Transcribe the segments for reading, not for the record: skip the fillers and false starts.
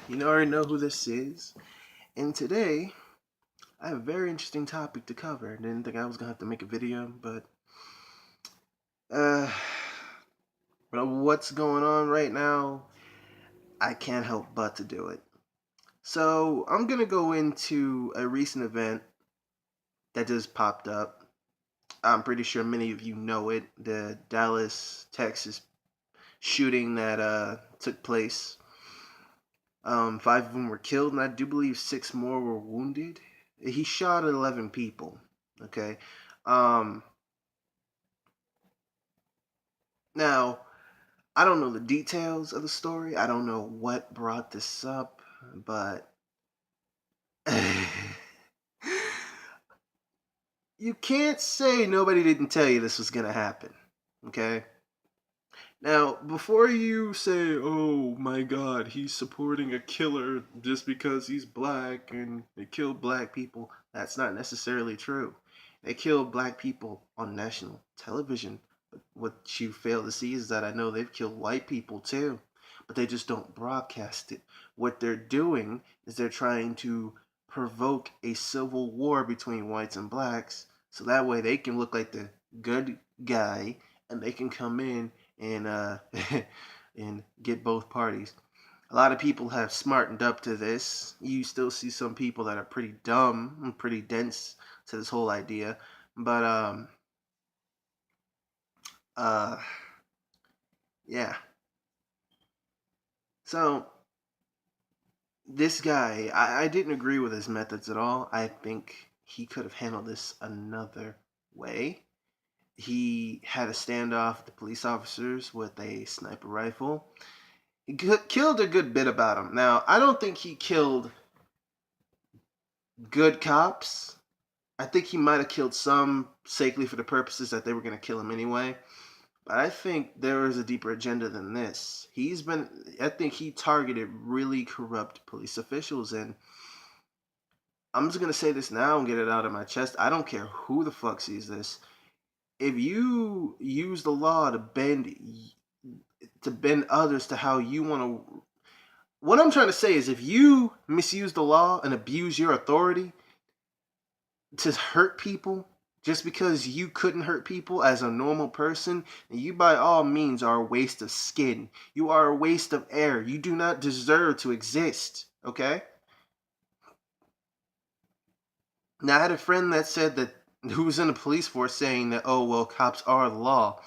You already know who this is. And today, I have a very interesting topic to cover. Didn't think I was going to have to make a video, but uh, what's going on right now, I can't help but to do it. So, I'm going to go into a recent event that just popped up. I'm pretty sure many of you know it. The Dallas, Texas shooting that took place. Five of them were killed, and I do believe six more were wounded. He shot 11 people. Okay. Um, Now, I don't know the details of the story. I don't know what brought this up, but you can't say nobody didn't tell you this was going to happen. Okay? Now, before you say, oh my god, he's supporting a killer just because he's black and they killed black people, that's not necessarily true. They killed black people on national television. But what you fail to see is that I know they've killed white people too, but they just don't broadcast it. What they're doing is they're trying to provoke a civil war between whites and blacks so that way they can look like the good guy and they can come in and and get both parties. A lot of people have smartened up to this. You still see some people that are pretty dumb and pretty dense to this whole idea, but uh yeah. So this guy, I didn't agree with his methods at all. I think he could have handled this another way. He had a standoff with the police officers with a sniper rifle. He killed a good bit about him. Now, I don't think he killed good cops. I think he might have killed some safely for the purposes that they were going to kill him anyway. But I think there is a deeper agenda than this. I think he targeted really corrupt police officials. And I'm just going to say this now and get it out of my chest. I don't care who the fuck sees this. If you use the law to bend others to how you want to, what I'm trying to say is if you misuse the law and abuse your authority to hurt people just because you couldn't hurt people as a normal person, you by all means are a waste of skin. You are a waste of air. You do not deserve to exist, okay? Now, I had a friend that said that, who was in the police force, saying that, oh, well, cops are the law.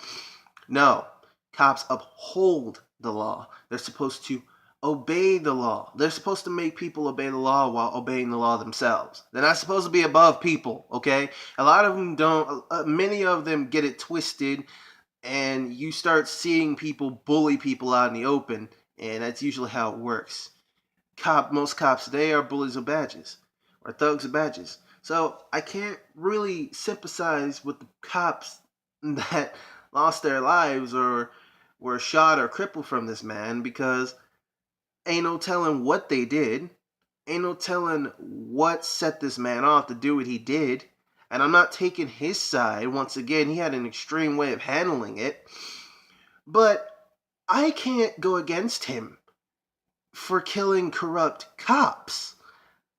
No, cops uphold the law. They're supposed to obey the law. They're supposed to make people obey the law while obeying the law themselves. They're not supposed to be above people, okay? A lot of them don't, many of them get it twisted, and you start seeing people bully people out in the open, and that's usually how it works. Most cops today are bullies of badges, or thugs of badges. So I can't really sympathize with the cops that lost their lives or were shot or crippled from this man because ain't no telling what they did. Ain't no telling what set this man off to do what he did. And I'm not taking his side. Once again, he had an extreme way of handling it. But I can't go against him for killing corrupt cops.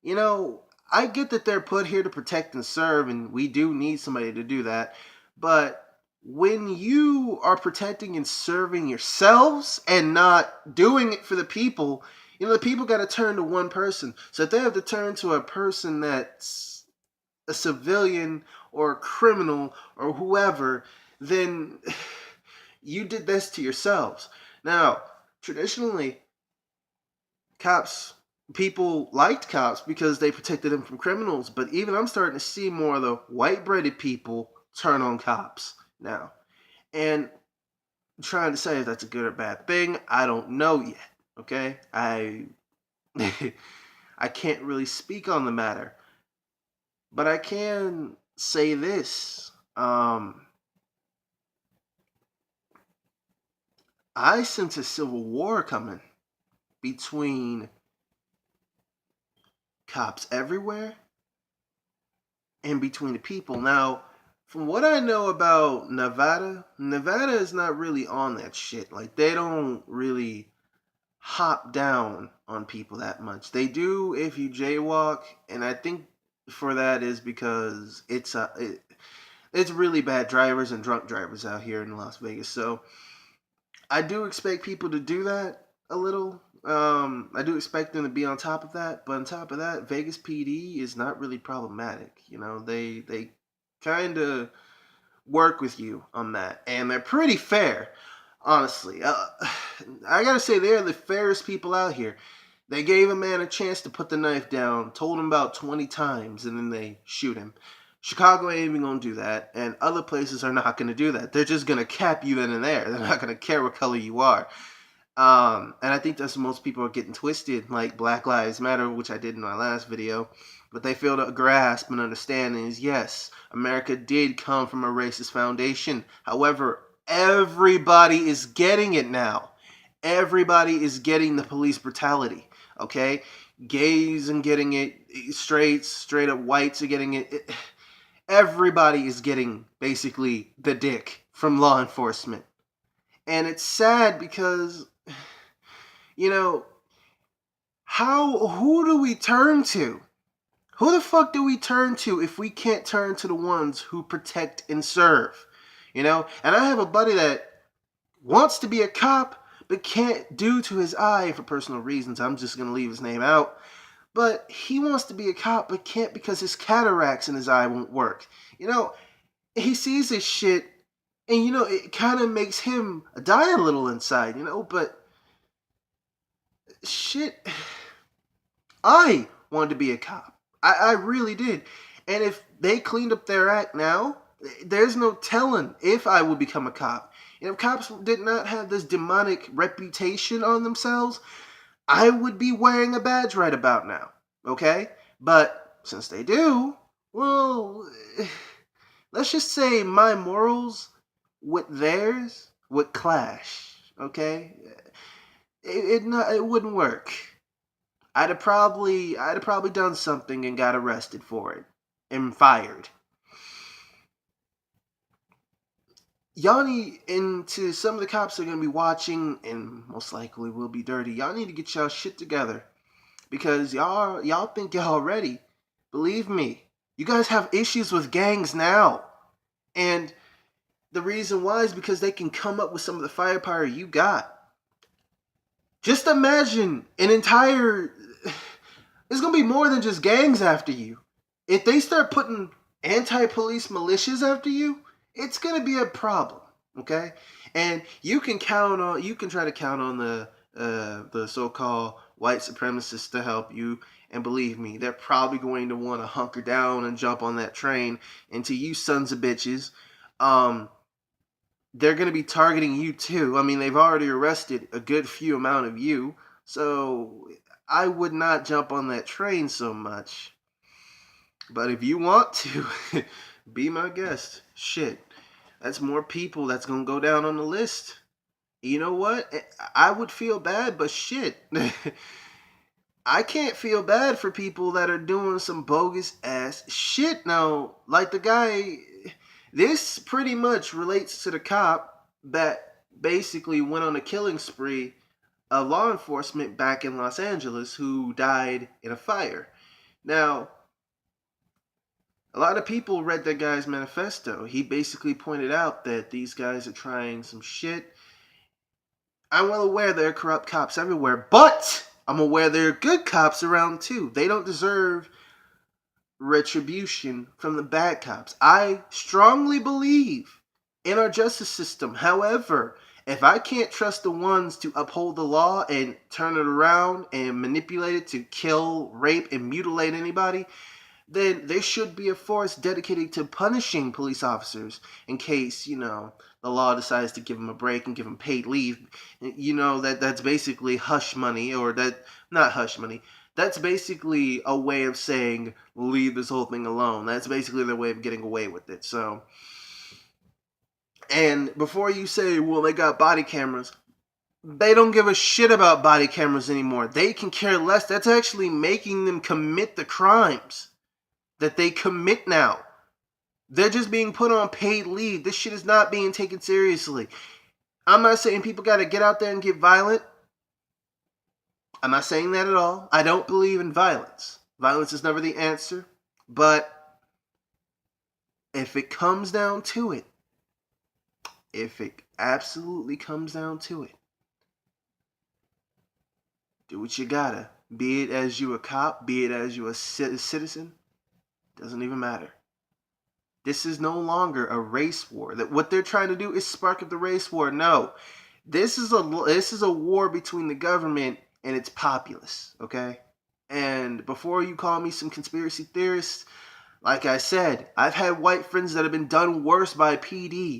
You know, I get that they're put here to protect and serve, and we do need somebody to do that. But when you are protecting and serving yourselves and not doing it for the people, the people got to turn to one person. So if they have to turn to a person that's a civilian or a criminal or whoever, then you did this to yourselves. Now, traditionally, cops people liked cops because they protected them from criminals, but even I'm starting to see more of the white-breaded people turn on cops now. And I'm trying to say if that's a good or bad thing, I don't know yet. Okay? I can't really speak on the matter. But I can say this. I sense a civil war coming between cops everywhere and between the people. Now, from what I know about Nevada, Nevada is not really on that shit. Like, they don't really hop down on people that much. They do if you jaywalk, and I think for that is because it's really bad drivers and drunk drivers out here in Las Vegas. So I do expect people to do that a little. I do expect them to be on top of that, but on top of that, Vegas PD is not really problematic. You know, they kind of work with you on that, and they're pretty fair, honestly. I gotta say, they're the fairest people out here. They gave a man a chance to put the knife down, told him about 20 times, and then they shoot him. Chicago ain't even gonna do that, and other places are not gonna do that. They're just gonna cap you then and there. They're not gonna care what color you are. And I think that's what most people are getting twisted, like Black Lives Matter, which I did in my last video. But they fail to grasp and understand is yes, America did come from a racist foundation. However, everybody is getting it now. Everybody is getting the police brutality. Okay, gays and getting it, straights, straight up whites are getting it. Everybody is getting basically the dick from law enforcement, and it's sad because you know who do we turn to? Who the fuck do we turn to if we can't turn to the ones who protect and serve? You know? And I have a buddy that wants to be a cop, but can't due to his eye for personal reasons. I'm just going to leave his name out. But he wants to be a cop, but can't because his cataracts in his eye won't work. You know, he sees this shit, and, you know, it kind of makes him die a little inside, you know? But, shit, I wanted to be a cop. I really did. And if they cleaned up their act now, there's no telling if I would become a cop. And if cops did not have this demonic reputation on themselves, I would be wearing a badge right about now. Okay? But since they do, well, let's just say my morals with theirs would clash. Okay? It wouldn't work. I'd have probably done something and got arrested for it and fired. Y'all need, and to some of the cops that are gonna be watching and most likely will be dirty, y'all need to get y'all shit together because y'all think y'all ready. Believe me, you guys have issues with gangs now, and the reason why is because they can come up with some of the firepower you got. Just imagine an entire. It's gonna be more than just gangs after you. If they start putting anti-police militias after you, it's gonna be a problem. Okay, and you can try to count on the so-called white supremacists to help you. And believe me, they're probably going to want to hunker down and jump on that train. And to you sons of bitches, they're going to be targeting you too. I mean, they've already arrested a good few amount of you. So I would not jump on that train so much. But if you want to, be my guest. Shit. That's more people that's going to go down on the list. You know what? I would feel bad, but shit. I can't feel bad for people that are doing some bogus ass shit. Now, like the guy, this pretty much relates to the cop that basically went on a killing spree of law enforcement back in Los Angeles who died in a fire. Now, a lot of people read that guy's manifesto. He basically pointed out that these guys are trying some shit. I'm well aware there are corrupt cops everywhere, but I'm aware there are good cops around too. They don't deserve retribution from the bad cops. I strongly believe in our justice system. However, if I can't trust the ones to uphold the law and turn it around and manipulate it to kill, rape, and mutilate anybody, then there should be a force dedicated to punishing police officers in case, you know, the law decides to give them a break and give them paid leave. You know, that's basically hush money, or that, not hush money. That's basically a way of saying, leave this whole thing alone. That's basically their way of getting away with it. So, and before you say, well, they got body cameras, they don't give a shit about body cameras anymore. They can care less. That's actually making them commit the crimes that they commit now. They're just being put on paid leave. This shit is not being taken seriously. I'm not saying people got to get out there and get violent. I'm not saying that at all. I don't believe in violence. Violence is never the answer. But if it comes down to it, if it absolutely comes down to it, do what you gotta. Be it as you a cop, be it as you a citizen, doesn't even matter. This is no longer a race war. That what they're trying to do is spark up the race war. No, this is a war between the government and its populace. Okay, and before you call me some conspiracy theorist, like I said, I've had white friends that have been done worse by PD